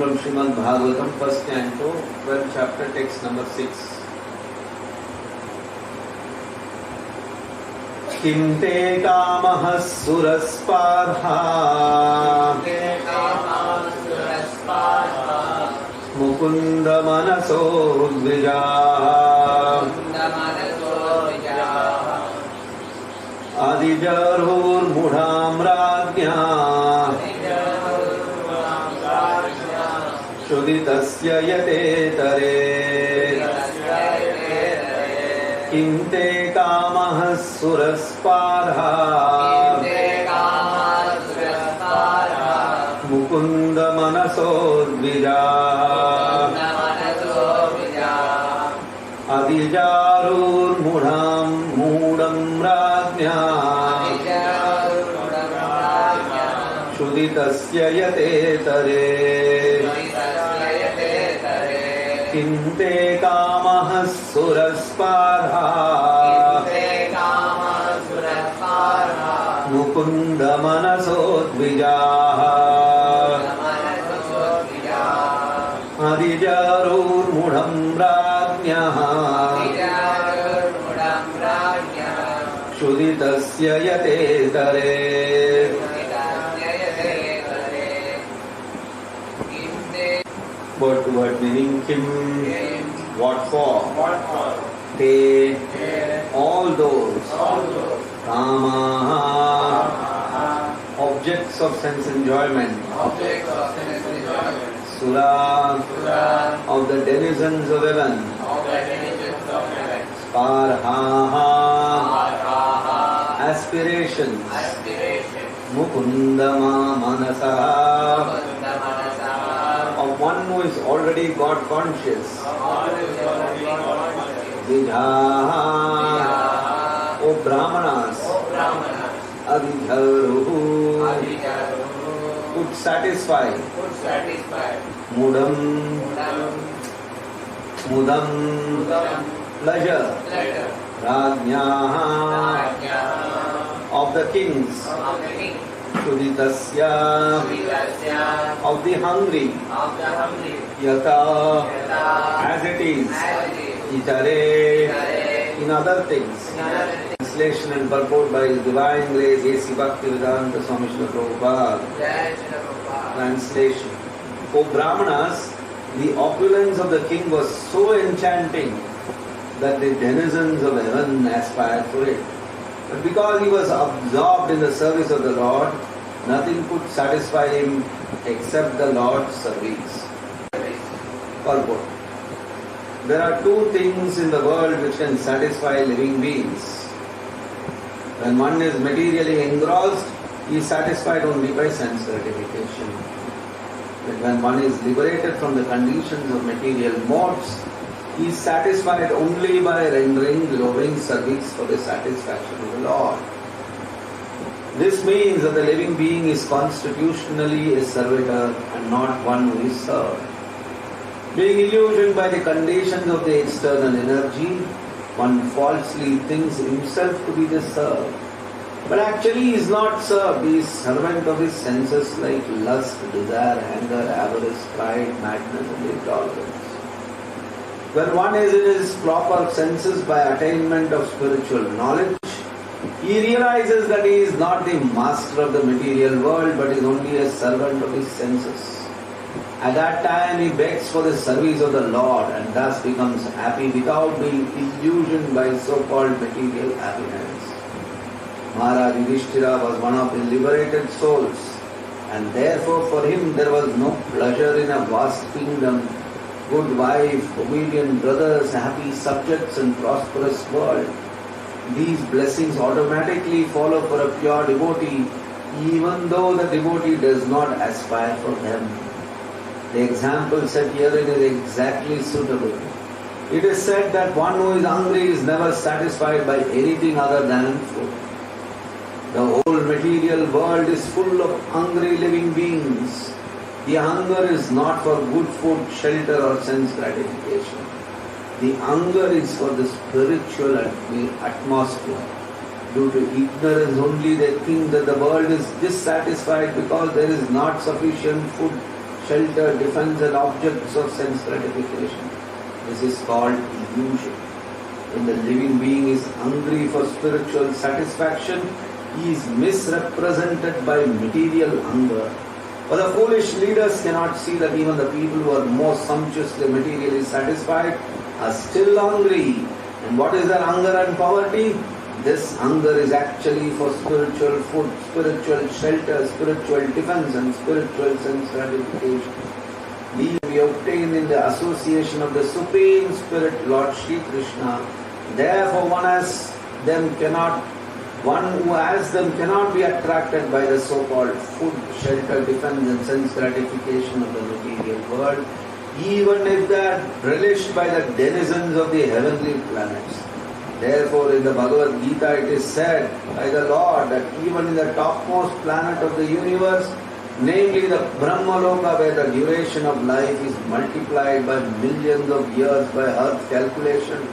from Srimad Bhagavatam, first canto, 12th chapter, text number 6. किं ते कामः सुरस्पार्हा मुकुन्द मनसो द्विजाः आदिजरोर्मूढां राज्ञाः क्षुदितस्य यतेतरे किं ते कामः सुरस्पार्हा मुकुन्द मनसो द्विजाः आदिजारोर्मूढां मूढं राज्ञाः क्षुदितस्य यतेतरे किं ते कामः सुरस्पार्हा मुकुन्द मनसो द्विजाः आदिजारोर्मूढं राज्ञः क्षुदितस्य यतेतरे. Word to word meaning kim, what for, te, all those, kamaha, objects of sense enjoyment, sura, of the denizens of heaven, sparhaha, aspirations, mukundama manasaha, of one who is already God conscious. Vidhaha, O Brahmanas, Adhidharuhu, could satisfy. Mudam, pleasure. Rajnyaha, of the kings. Suditasya, of the hungry. Yata, as it is. Itare, in other things. Translation and purport by His Divine Grace A.C. Bhaktivedanta Swami Srila Prabhupada. Translation. O Brahmanas, the opulence of the king was so enchanting that the denizens of heaven aspired for it. But because he was absorbed in the service of the Lord, nothing could satisfy him except the Lord's service. Purport. There are two things in the world which can satisfy living beings. When one is materially engrossed, he is satisfied only by sense gratification. But when one is liberated from the conditions of material modes, he is satisfied only by rendering loving service for the satisfaction of the Lord. This means that the living being is constitutionally a servitor and not one who is served. Being illusioned by the conditions of the external energy, one falsely thinks himself to be the served. But actually he is not served, he is servant of his senses like lust, desire, anger, avarice, pride, madness and intolerance. When one is in his proper senses by attainment of spiritual knowledge, he realizes that he is not the master of the material world but is only a servant of his senses. At that time he begs for the service of the Lord and thus becomes happy without being illusioned by so-called material happiness. Maharaj Yudhishthira was one of the liberated souls, and therefore for him there was no pleasure in a vast kingdom, good wife, obedient brothers, happy subjects and prosperous world. These blessings automatically follow for a pure devotee, even though the devotee does not aspire for them. The example set herein is exactly suitable. It is said that one who is hungry is never satisfied by anything other than food. The whole material world is full of hungry living beings. The hunger is not for good food, shelter or sense gratification. The hunger is for the spiritual atmosphere. Due to ignorance only they think that the world is dissatisfied because there is not sufficient food, shelter, defense and objects of sense gratification. This is called illusion. When the living being is hungry for spiritual satisfaction, he is misrepresented by material hunger. But the foolish leaders cannot see that even the people who are most sumptuously materially satisfied are still hungry. And what is their hunger and poverty? This hunger is actually for spiritual food, spiritual shelter, spiritual defense and spiritual sense gratification. These we obtain in the association of the Supreme Spirit, Lord Shri Krishna. Therefore one who has them cannot be attracted by the so-called food, shelter, defense and sense gratification of the material world, even if they are relished by the denizens of the heavenly planets. Therefore, in the Bhagavad Gita it is said by the Lord that even in the topmost planet of the universe, namely the Brahmaloka, where the duration of life is multiplied by millions of years by earth calculation,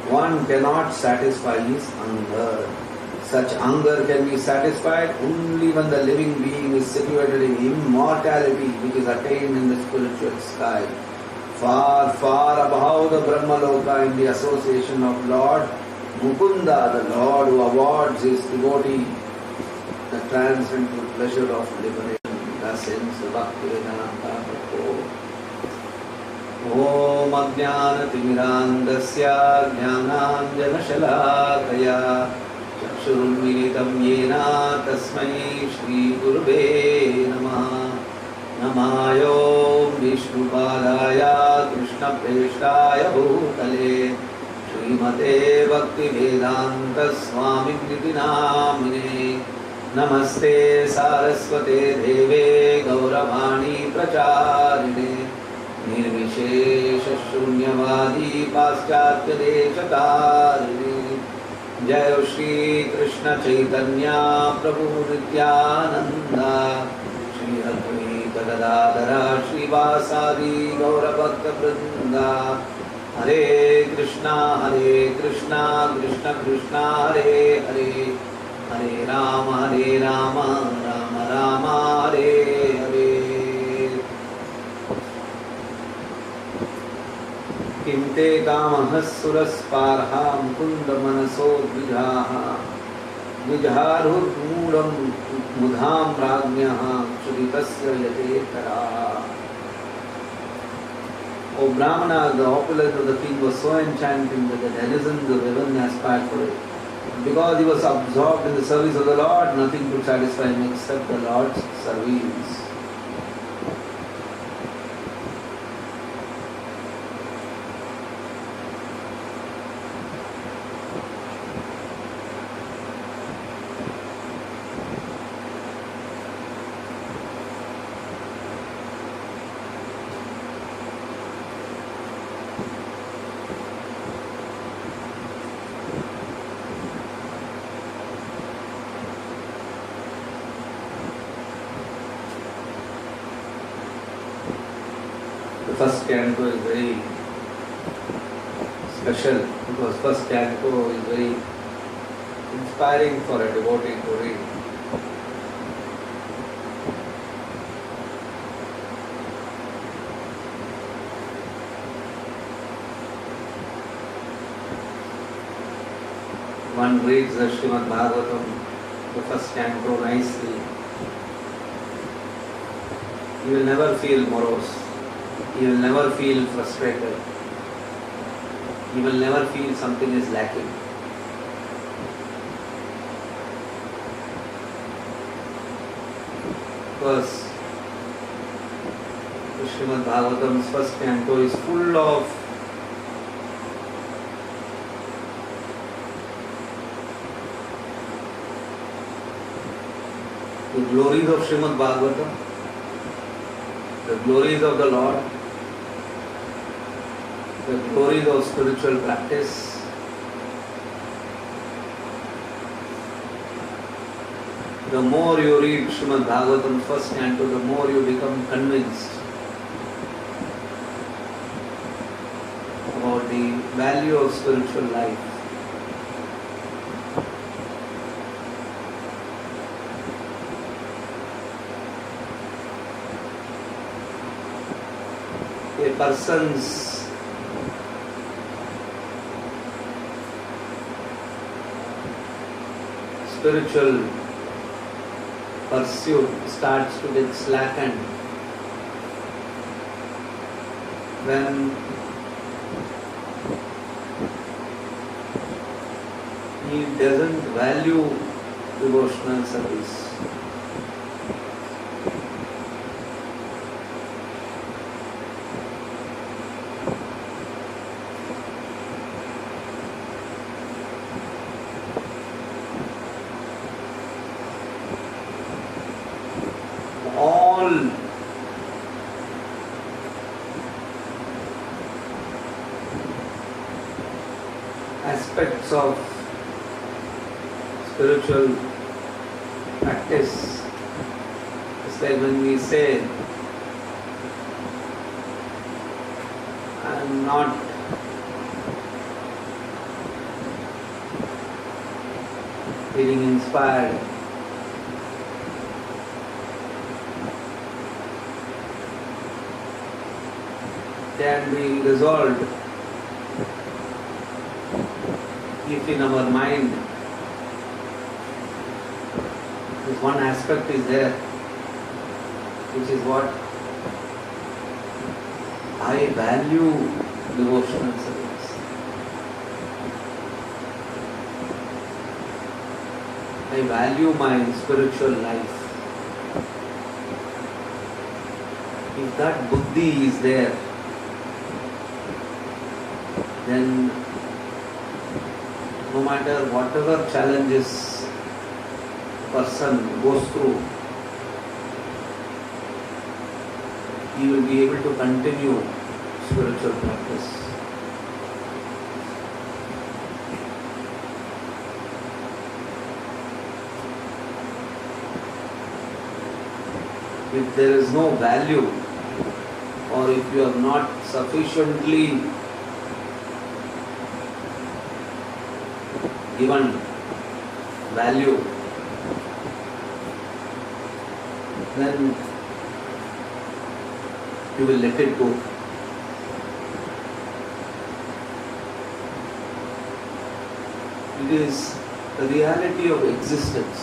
one cannot satisfy his hunger. Such hunger can be satisfied only when the living being is situated in immortality, which is attained in the spiritual sky. Far, far above the Brahmaloka in the association of Lord Mukunda, the Lord who awards his devotee the transcendental pleasure of liberation, the sense of Bhaktivedanta Prabhu. Om Ajnana Timirandasya Jnananjana Shalakaya Chakshurunmilitam Yena Tasmai Shri Gurave Namaha. Namayo Vishnupadaya Krishna Preshtaya Bhutale Srimate Bhakti Vedanta Swami Niti Namine. Namaste Saraswate Deve Gauravani Pracharine Nirvishesha Shunyavadi Paschatya Deshakarine. Jai Shri Krishna Chaitanya Prabhu Nityananda Shri Advaita Gadadhara Srivasadi Gaurabhakta Vrinda. Hare Krishna Krishna Krishna Hare Hare Hare Rama Rama Rama Hare Hare. Kinte kamah surasparha mukunda manaso dvijaha dvijarhur moodam mudham ragnyah chuditasya yatetara. O Brahmana, the opulence of the king was so enchanting that the denizens of heaven aspired for it. Because he was absorbed in the service of the Lord, nothing could satisfy him except the Lord's service. The first canto is very special because first canto is very inspiring for a devotee to read. One reads the Srimad Bhagavatam, the first canto nicely. You will never feel morose. You will never feel frustrated. You will never feel something is lacking. Because the Srimad Bhagavatam's first canto is full of the glories of Srimad Bhagavatam, the glories of the Lord, the glories of spiritual practice. The more you read Srimad Bhagavatam first canto, the more you become convinced about the value of spiritual life. a person's spiritual pursuit starts to get slackened when he doesn't value devotional service. All aspects of spiritual practice, it's like when we say, I'm not feeling inspired, can be resolved if in our mind this one aspect is there, which is what I value devotional service. I value my spiritual life. If that buddhi is there, then no matter whatever challenges a person goes through, he will be able to continue spiritual practice. If there is no value, or if you are not sufficiently given value, then you will let it go. It is the reality of existence.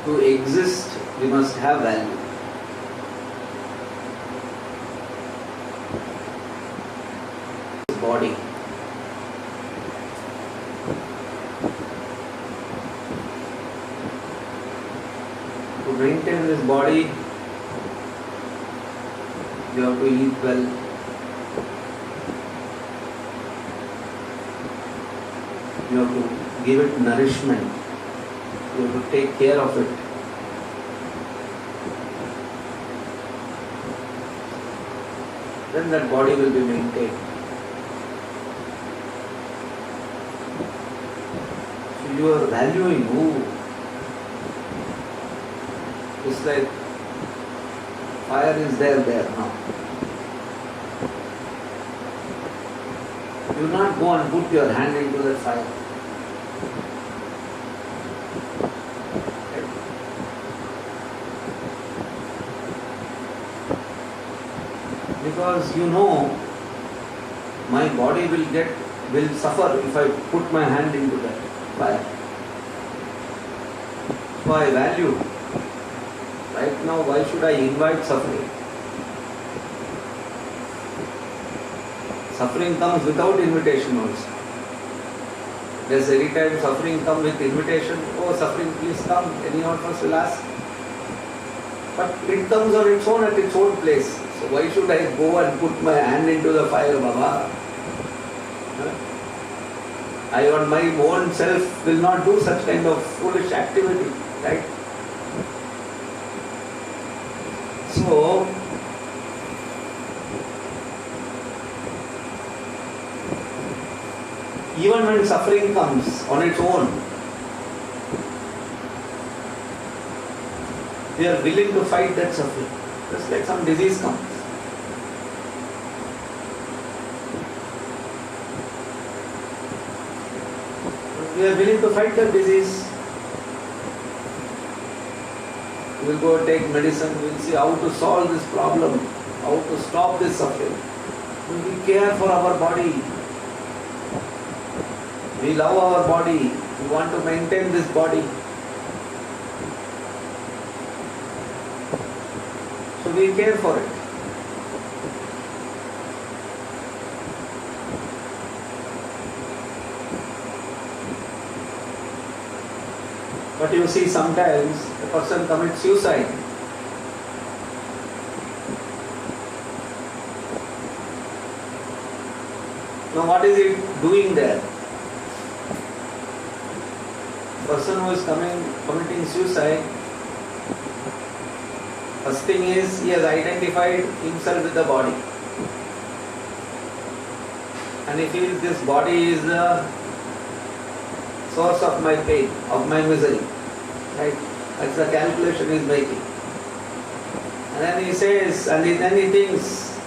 To exist, we must have value. Body. To maintain this body, you have to eat well. You have to give it nourishment. You have to take care of it. Then that body will be maintained. So you are valuing who? It's like fire is there now. You not go and put your hand into that fire. Because you know my body will suffer if I put my hand into that fire. So I value. Right now, why should I invite suffering? Suffering comes without invitation also. Does any time suffering come with invitation? Oh, suffering, please come. Any of us will ask. But it comes on its own at its own place. So why should I go and put my hand into the fire, Baba? I on my own self will not do such kind of foolish activity, right? So, even when suffering comes on its own, we are willing to fight that suffering. Just like some disease comes. We are willing to fight that disease. We will go take medicine, we will see how to solve this problem, how to stop this suffering. We care for our body. We love our body. We want to maintain this body. So we care for it. But you see, sometimes a person commits suicide. Now what is he doing there? Person who is committing suicide, first thing is he has identified himself with the body. And he feels this body is the source of my pain, of my misery. Right? That's the calculation he is making. And then he says, and then he thinks,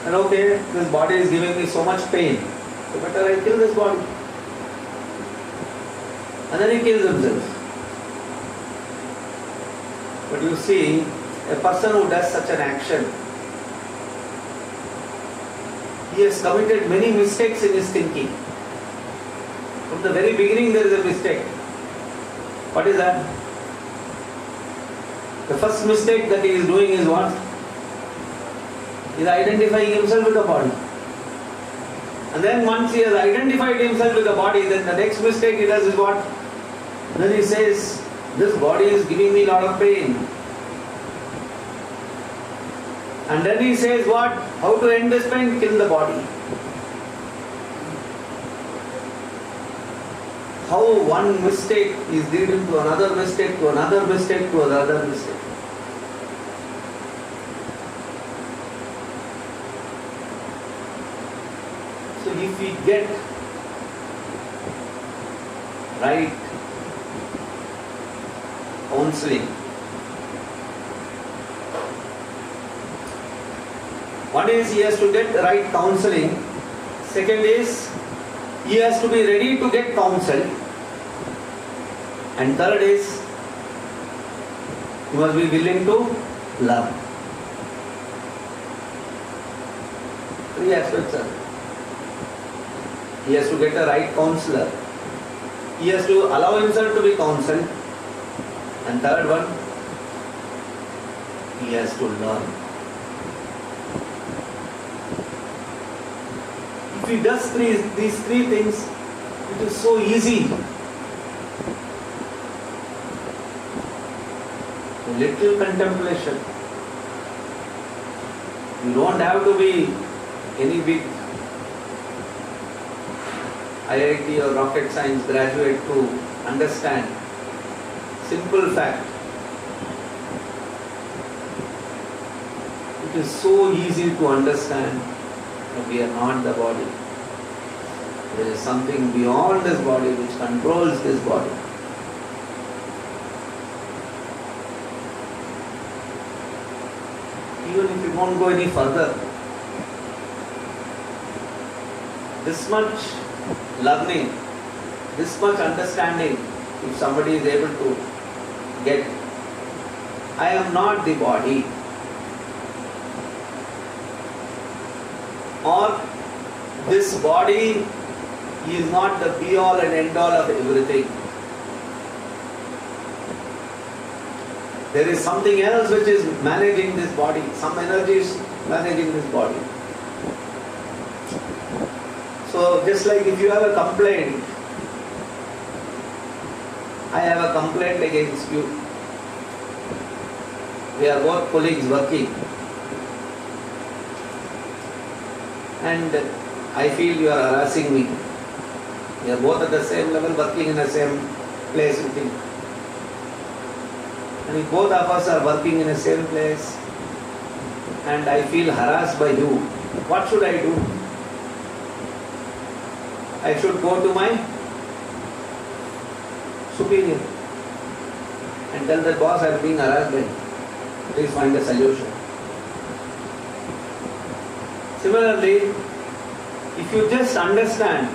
and okay, this body is giving me so much pain, so better I kill this body. And then he kills himself. But you see, a person who does such an action, he has committed many mistakes in his thinking. From the very beginning there is a mistake. What is that? The first mistake that he is doing is what? He is identifying himself with the body. And then once he has identified himself with the body, then the next mistake he does is what? Then he says, this body is giving me a lot of pain. And then he says what? How to end this pain? Kill the body. How one mistake is leading to another mistake, to another mistake, to another mistake. So if we get right counseling, one is he has to get right counseling. Second is he has to be ready to get counsel. And third is he must be willing to love. Three aspects are. He has to get a right counselor. He has to allow himself to be counseled. And third one, he has to learn. If he does these three things, it is so easy. A little contemplation. You don't have to be any big IIT or rocket science graduate to understand simple fact. It is so easy to understand that we are not the body. There is something beyond this body which controls this body. Even if you won't go any further, this much learning, this much understanding, if somebody is able to get, I am not the body, or this body is not the be all and end all of everything. There is something else which is managing this body, some energy is managing this body. So just like if you have a complaint, I have a complaint against you. We are both colleagues working. And I feel you are harassing me. We are both at the same level, working in the same place with you. And if both of us are working in the same place, and I feel harassed by you, what should I do? I should go to my superior and tell the boss I am being harassed by you. Please find a solution. Similarly, if you just understand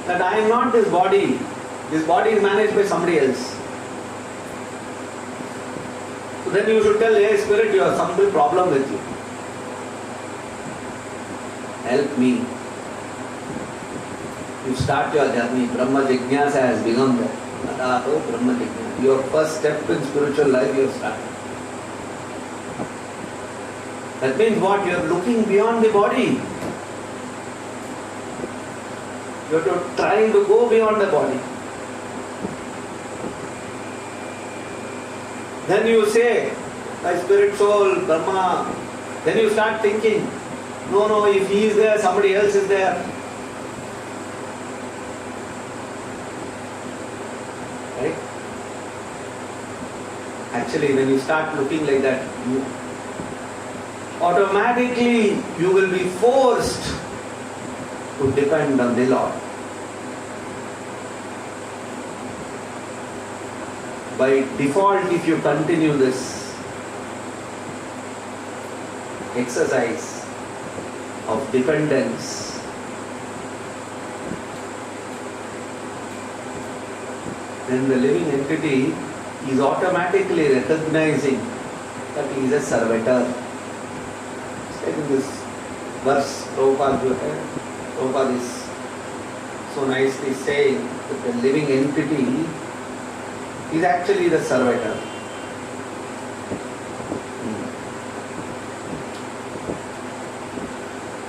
that I am not this body, This body is managed by somebody else. So then you should tell, hey spirit, you have some big problem with you. Help me. You start your journey. Brahma Jignasa has begun there. Tadato Brahma Jignasa. Your first step in spiritual life you have started. That means what? You are looking beyond the body. You are trying to go beyond the body. Then you say, my spirit, soul, Brahma. Then you start thinking, no, if he is there, somebody else is there. Right? Actually, when you start looking like that, automatically you will be forced to depend on the Lord. By default, if you continue this exercise of dependence, then the living entity is automatically recognizing that he is a servitor. In this verse, Prabhupada is so nicely saying that the living entity is actually the servitor.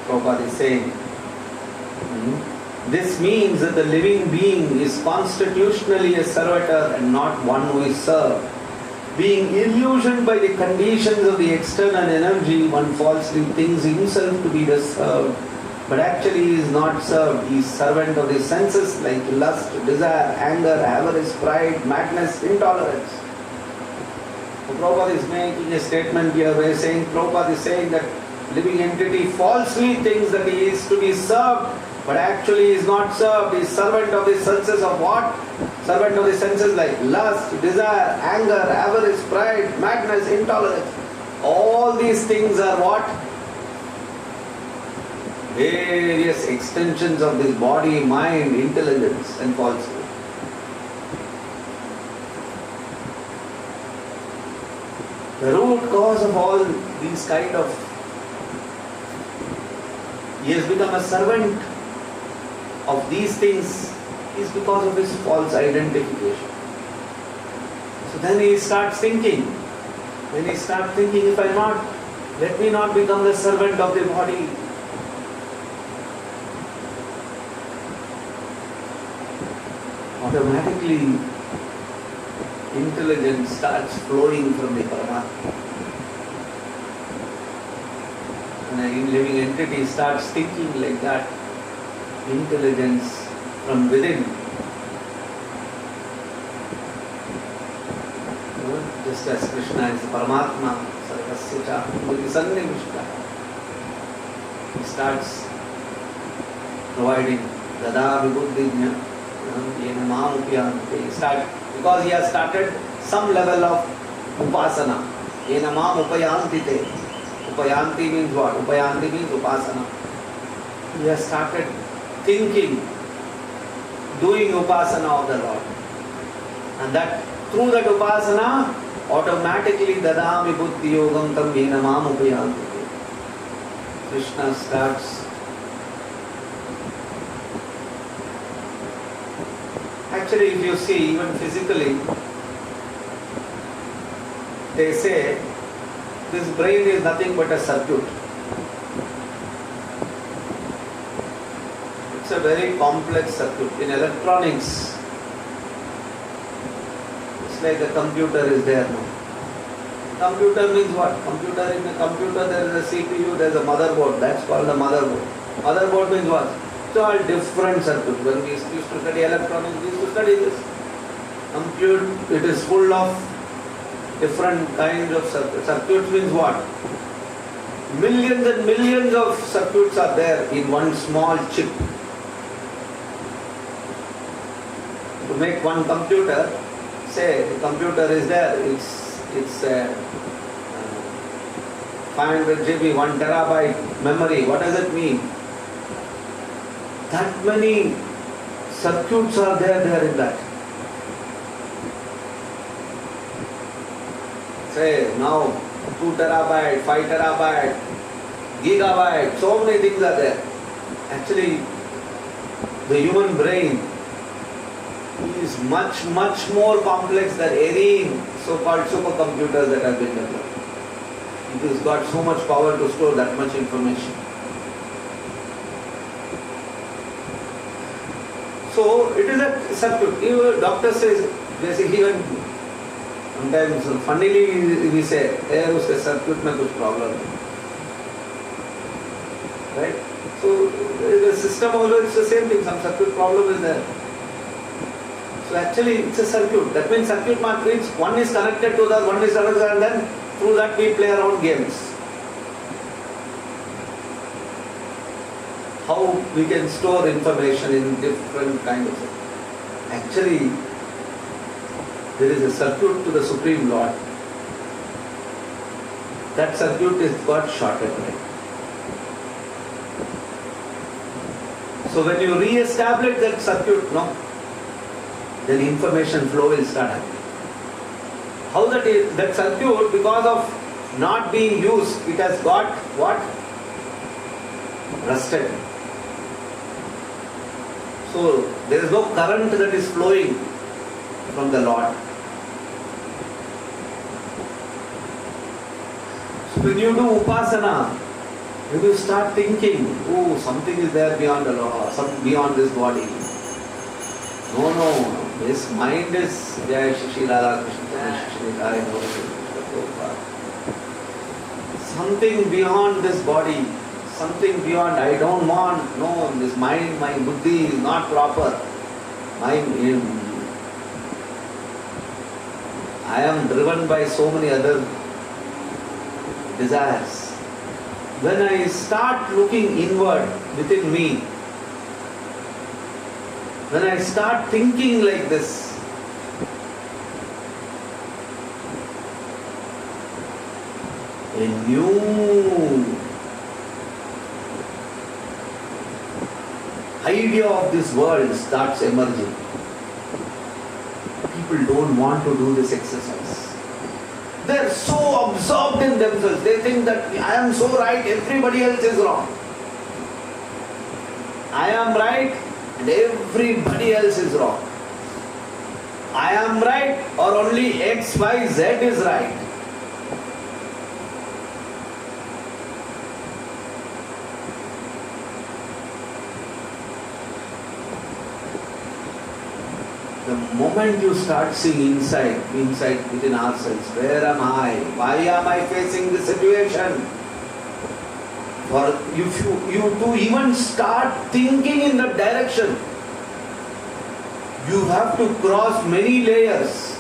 Prabhupada is saying, this means that the living being is constitutionally a servitor and not one who is served. Being illusioned by the conditions of the external energy, one falsely thinks himself to be the served, but actually he is not served. He is servant of the senses like lust, desire, anger, avarice, pride, madness, intolerance. So Prabhupada is making a statement here where Prabhupada is saying that living entity falsely thinks that he is to be served, but actually he is not served. He is servant of the senses of what? Servant of the senses like lust, desire, anger, avarice, pride, madness, intolerance. All these things are what? Various extensions of this body, mind, intelligence and falsehood. The root cause of all these kind of, he has become a servant of these things is because of his false identification. So then he starts thinking. When he starts thinking, if I not, let me not become the servant of the body. Automatically, intelligence starts flowing from the Paramatma. When a living entity starts thinking like that, intelligence from within, just as Krishna is Paramatma, Sarvasya Cha, Sannivishta, he starts providing Dada Vibhuddhijna, Yena Maam Upayante. Because he has started some level of upasana. Yena Maam Upayantite. Upayanti means what? Upayanti means upasana. He has started thinking, doing upasana of the Lord. And that through that upasana, automatically dadami buddhi yogam tam yena maam upayanti. Krishna starts actually, if you see, even physically, they say this brain is nothing but a circuit. It's a very complex circuit. In electronics, it's like a computer is there now. Computer means what? In a computer there is a CPU, there is a motherboard. That's called a motherboard. Motherboard means what? It's all different circuits. When we used to study electronics, we used to study this. It is full of different kinds of circuits. Circuits means what? Millions and millions of circuits are there in one small chip. To make one computer, say the computer is there, it's 500 GB, 1 terabyte memory. What does it mean? That many circuits are there in that. say now 2 terabyte, 5 terabyte, gigabyte, so many things are there. Actually, the human brain is much more complex than any so-called supercomputers that have been developed. It has got so much power to store that much information. So it is a circuit. Even doctor says, basically even sometimes funnily we say, hey, uske circuit mein kuch problem hai. Right? So the system also it's the same thing, some circuit problem is there. So actually it's a circuit. That means circuit means one is connected to the other, one is connected, and then through that we play around games. How we can store information in different kinds of things. Actually, there is a circuit to the Supreme Lord. That circuit is got shorted. So when you re-establish that circuit, no, then information flow will start happening. How that is, that circuit, because of not being used, it has got what? Rusted. So there is no current that is flowing from the Lord. So when you do upasana, you will start thinking, oh, something is there beyond the law, beyond this body. No. This mind is Jai Shri Radha Krishna. Something beyond this body, something beyond. I don't want. No, this mind, my buddhi is not proper. I am driven by so many other desires. When I start looking inward within me, when I start thinking like this, a new idea of this world starts emerging. People don't want to do this exercise. They are so absorbed in themselves. They think that I am so right, everybody else is wrong. I am right and everybody else is wrong. I am right or only X, Y, Z is right. The moment you start seeing inside within ourselves, where am I? Why am I facing this situation? For if you to even start thinking in that direction, you have to cross many layers.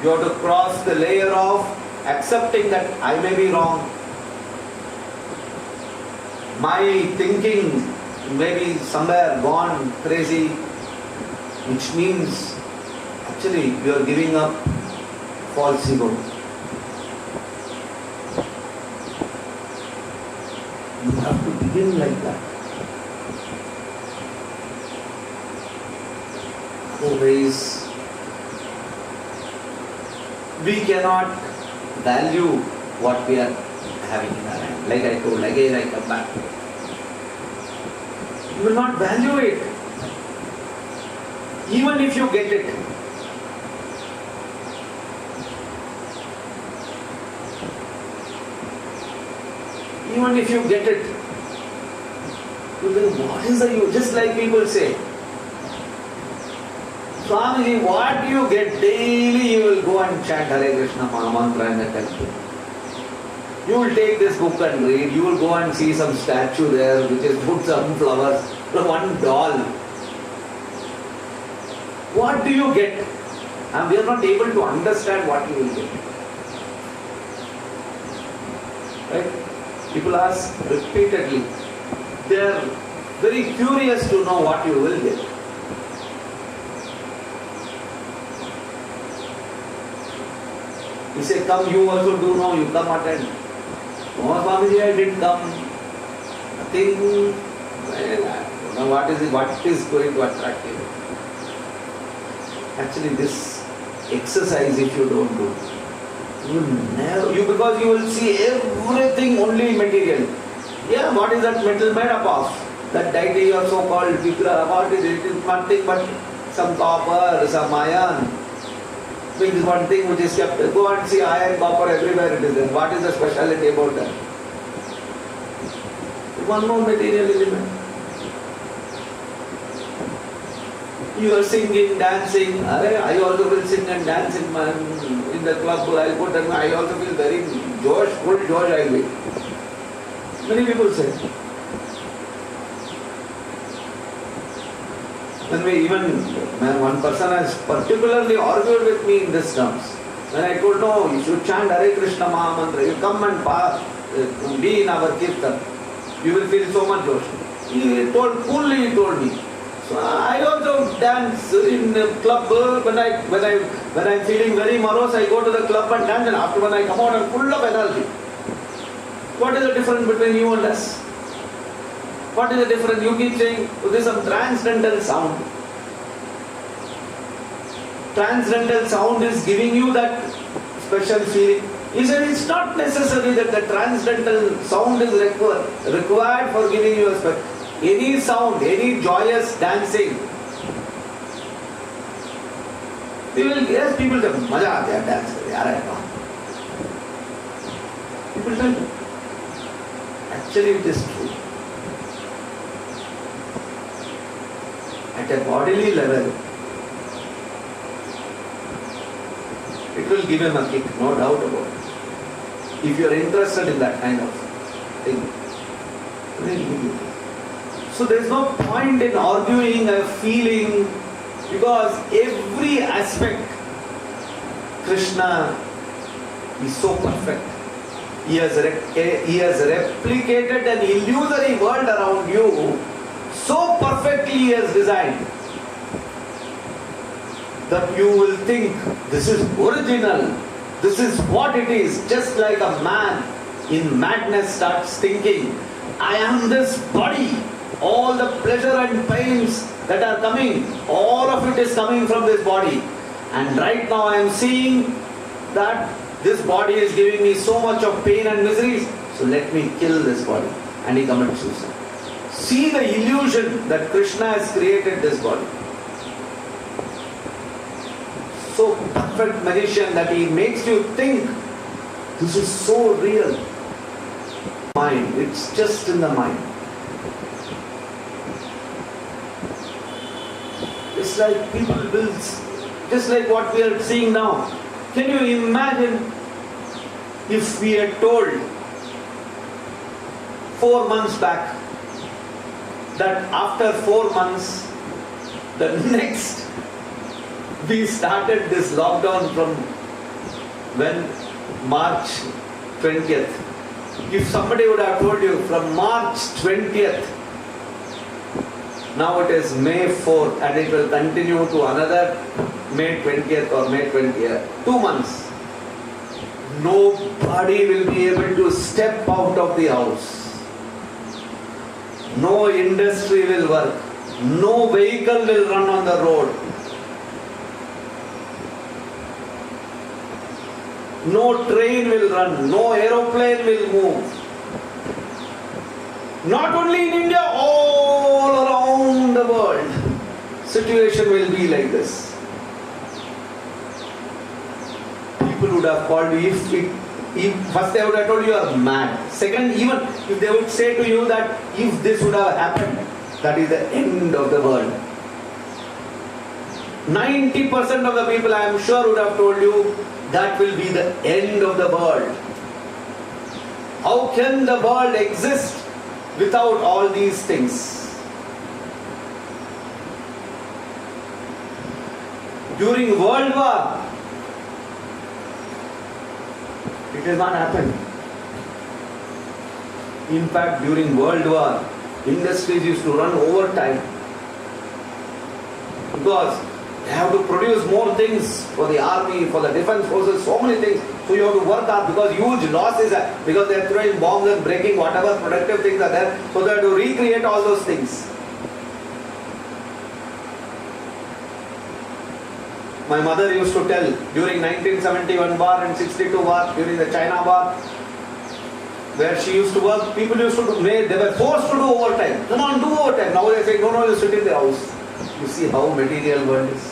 You have to cross the layer of accepting that I may be wrong. My thinking may be somewhere gone crazy, which means actually you are giving up false ego. You have to begin like that. Otherwise, we cannot value what we are having in our hand. Like I told, again I come back. You will not value it. Even if you get it. Even if you get it, you think, what is the use? Just like people say, Swamiji, what do you get? Daily you will go and chant Hare Krishna Mahamantra in the temple. You will take this book and read. You will go and see some statue there which is put some flowers, one doll. What do you get? And we are not able to understand what you will get. Right? People ask repeatedly. They are very curious to know what you will get. You say, come, you also do know, you come attend. No, Swamiji, I didn't come. Nothing. Well, I don't know what is going to attract you. Actually, this exercise, if you don't do, Because you will see everything only material. Yeah, what is that metal made up of? That deity or so-called Vigraha, what is it? It is nothing but some copper, some iron. Means one thing which is kept. Go and see iron, copper everywhere it is there. What is the speciality about that? One more material element. You are singing, dancing. I also will sing and dance in the club. I go and I also feel very full joy I will. Many people say. When one person has particularly argued with me in this terms. When I told, no, you should chant Hare Krishna Mahamantra. You come and be in our kirtan. You will feel so much joy. He told me. So I also dance in the club. When I'm feeling very morose, I go to the club and dance, and after when I come out, I'm full of energy. What is the difference between you and us? What is the difference? You keep saying, oh, there is some transcendental sound. Transcendental sound is giving you that special feeling. He said it's not necessary that the transcendental sound is required for giving you a special. Any sound, any joyous dancing. People say, maja aata hai dance kare, yaar. People tell me. Actually it is true. At a bodily level, it will give him a kick, no doubt about it. If you are interested in that kind of thing, it will give you. So there is no point in arguing a feeling, because every aspect, Krishna is so perfect. He has replicated an illusory world around you so perfectly he has designed that you will think this is original, this is what it is. Just like a man in madness starts thinking, I am this body. All the pleasure and pains that are coming, all of it is coming from this body. And right now I am seeing that this body is giving me so much of pain and misery, so let me kill this body. And he commits suicide. See the illusion that Krishna has created this body. So perfect magician that he makes you think this is so real. Mind, it's just in the mind. It's like people will, just like what we are seeing now. Can you imagine if we had told 4 months back that after 4 months, the next, we started this lockdown from when? March 20th. If somebody would have told you from March 20th, now it is May 4th and it will continue to another May 20th or May 20th. 2 months. Nobody will be able to step out of the house. No industry will work. No vehicle will run on the road. No train will run. No aeroplane will move. Not only in India, all around the world, situation will be like this. People would have called you, if first they would have told you are mad. Second, even if they would say to you that if this would have happened, that is the end of the world. 90% of the people I am sure would have told you that will be the end of the world. How can the world exist without all these things? During World War, it has not happened. In fact, during World War, industries used to run overtime because they have to produce more things for the army, for the defense forces, so many things. So you have to work hard because huge losses, because they are throwing bombs and breaking whatever productive things are there. So they have to recreate all those things. My mother used to tell during 1971 war and 62 war, during the China war, where she used to work, people used to do, they were forced to do overtime. Come on, do overtime. Now they say, no, you sit in the house. You see how material world is.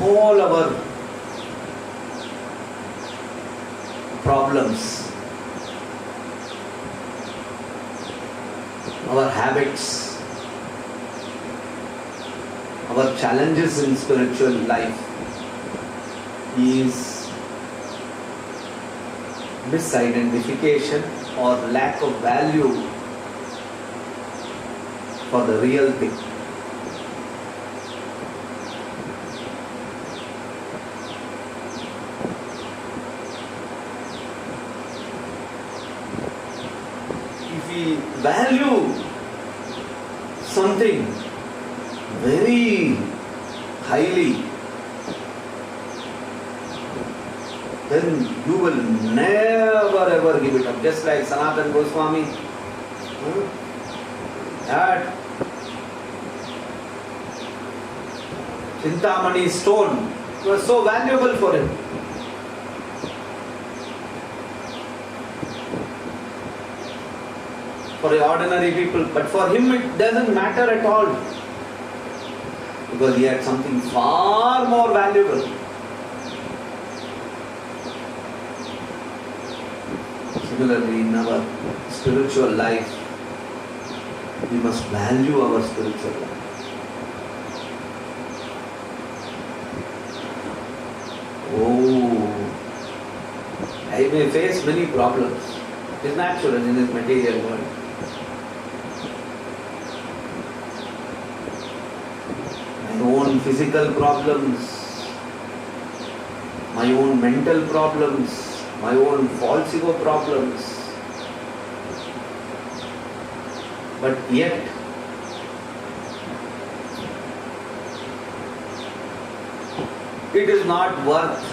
All our problems, our habits, our challenges in spiritual life is misidentification or lack of value for the real thing. If we value something very highly, then you will never ever give it up. Just like Sanatana Goswami, that Chintamani stone was so valuable for him. For the ordinary people, but for him it doesn't matter at all, because he had something far more valuable. Similarly, in our spiritual life, we must value our spiritual life. Oh, I may face many problems. It's natural in this material world. My own physical problems, my own mental problems, my own false ego problems. But yet, it is not worth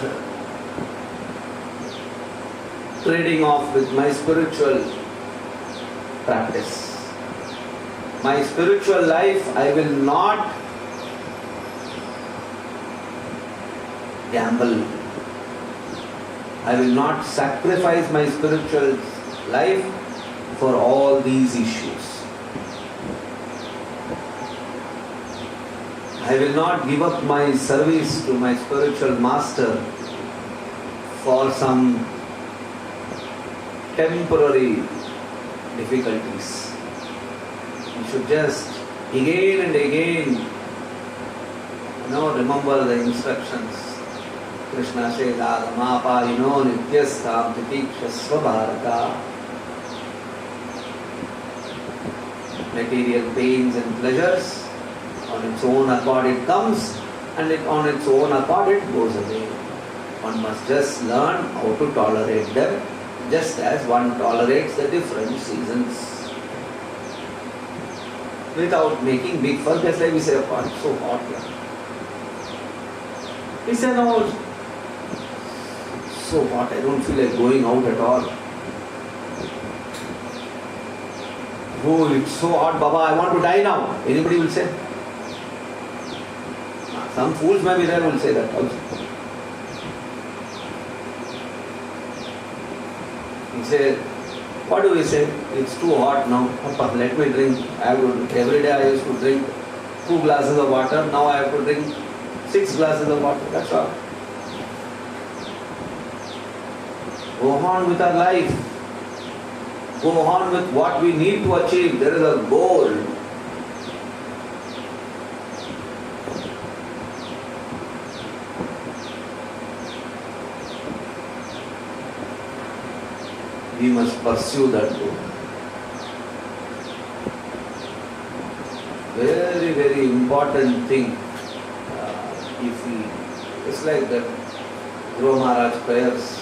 trading off with my spiritual practice. My spiritual life, I will not gamble. I will not sacrifice my spiritual life for all these issues. I will not give up my service to my spiritual master for some temporary difficulties. You should just again and again, remember the instructions. Krishna says, Agamapayino nityastham titikshasva bharata. Material pains and pleasures, on its own accord it comes, and on its own accord it goes away. One must just learn how to tolerate them, just as one tolerates the different seasons. Without making big fuss, just like we say, oh, it's so hot here. We say, no, it's so hot, I don't feel like going out at all. Oh, it's so hot, Baba, I want to die now. Anybody will say? Some fools maybe there will say that also. He said, what do we say? It's too hot now. Papa, let me drink. Every day I used to drink 2 glasses of water. Now I have to drink 6 glasses of water. That's all. Go on with our life. Go on with what we need to achieve. There is a goal. We must pursue that goal. Very, very important thing. It's like that Dhruva Maharaj prayers.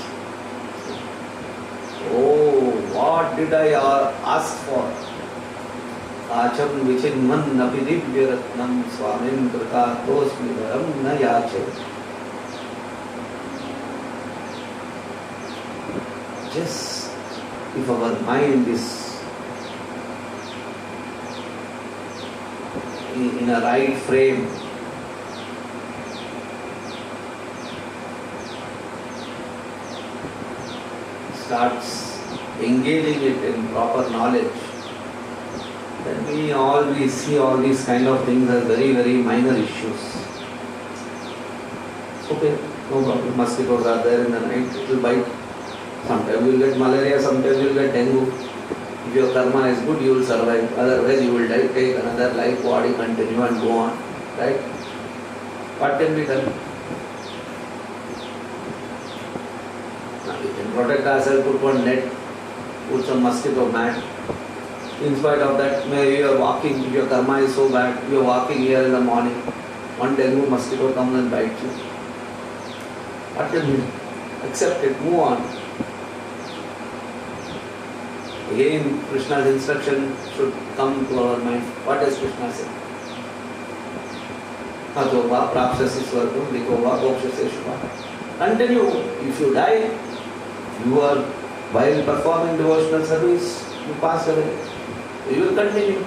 Oh, what did I ask for? Acham vichinman napidivya ratnam swamim kritaatosmi varam na yache. Just if our mind is in a right frame, starts engaging it in proper knowledge, then we see all these kind of things as very, very minor issues. Okay, no problem. Mosquitoes are there in the night, it will bite. Sometimes you will get malaria, sometimes you will get dengue. If your karma is good, you will survive. Otherwise, you will die, take another life, body, continue and go on. Right? What can be done? Now, we can protect ourselves, put one net, put some mosquito mat. In spite of that, maybe you are walking, if your karma is so bad, you are walking here in the morning, one dengue mosquito comes and bites you. What can you do? Accept it, move on. Again, Krishna's instruction should come to our mind. What does Krishna say? Atova prapsasi swargam likova bhokshase shubha. Continue. If you die, you are, while performing devotional service, you pass away. You will continue.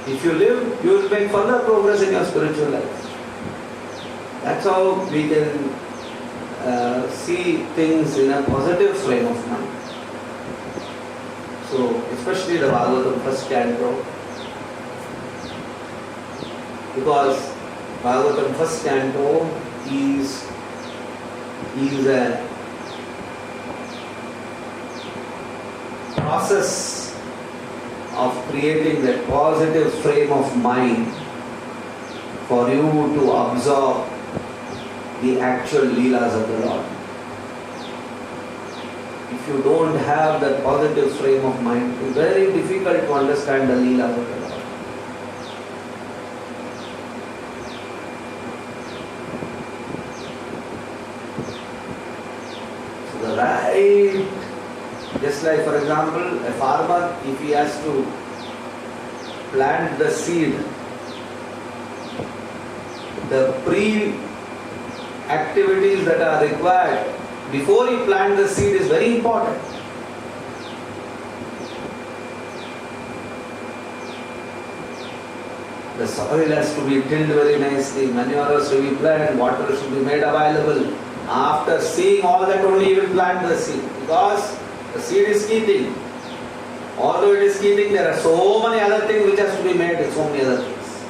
If you live, you will make further progress in your spiritual life. That's how we can see things in a positive frame of mind. So, especially the Bhagavatam first canto, because Bhagavatam first canto is a process of creating that positive frame of mind for you to absorb the actual Leelas of the Lord. If you don't have that positive frame of mind, it's very difficult to understand the Leelas of the Lord. So the right, just like for example, a farmer, if he has to plant the seed, the pre-activities that are required before you plant the seed is very important. The soil has to be tilled very nicely, manure has to be planted, water should be made available. After seeing all that only you will plant the seed, because the seed is keeping. Although it is keeping, there are so many other things which has to be made, so many other things.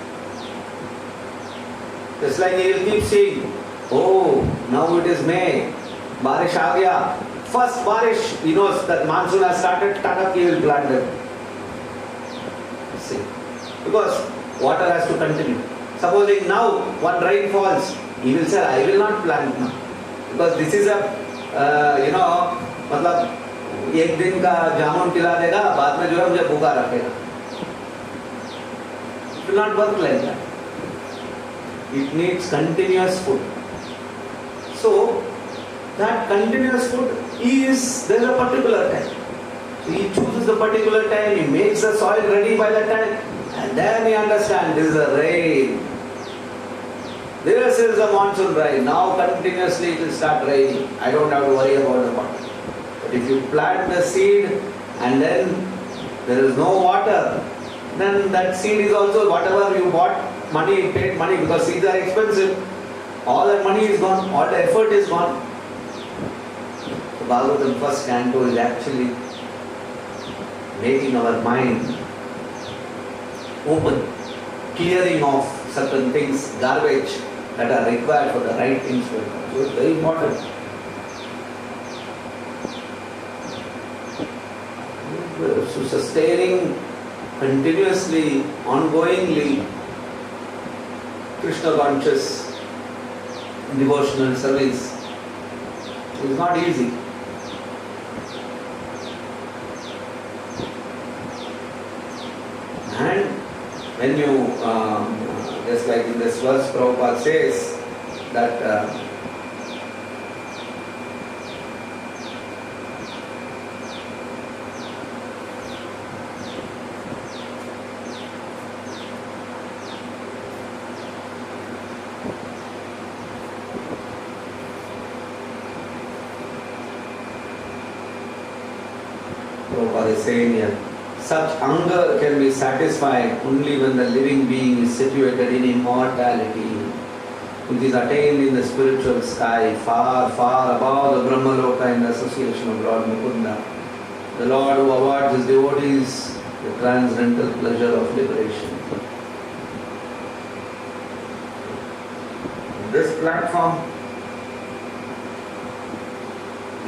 Just like he will keep saying, oh, now it is May. Barish aa gaya. First Barish, he knows that monsoon has started, tatak he will plant it. See, because water has to continue. Supposing now one rain falls, he will say, I will not plant now. Because this is a, मतलब एक दिन का जामुन खिला देगा, बाद में जो है मुझे भूखा रखेगा. It will not work like that. It needs continuous food. So, that continuous food is, there is a particular time. So he chooses the particular time, he makes the soil ready by that time, and then he understands this is a rain. This is a monsoon rain. Now continuously it will start raining. I don't have to worry about the water. But if you plant the seed and then there is no water, then that seed is also, whatever you bought, money, paid money, because seeds are expensive. All that money is gone, all the effort is gone. So Bhagavatam first canto is actually making our mind open, clearing off certain things, garbage that are required for the right things to happen. So it's very important. So sustaining continuously, ongoingly, Krishna conscious devotional service is not easy. And when you, just like in this verse, Prabhupada says that Prabhupada is saying here, such hunger can be satisfied only when the living being is situated in immortality. It is attained in the spiritual sky, far, far above the Brahmaloka in the association of Lord Mukunda. The Lord who awards his devotees the transcendental pleasure of liberation. This platform,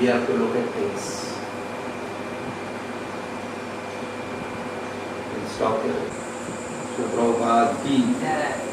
we have to look at things. We'll stop here. So Prabhupada ki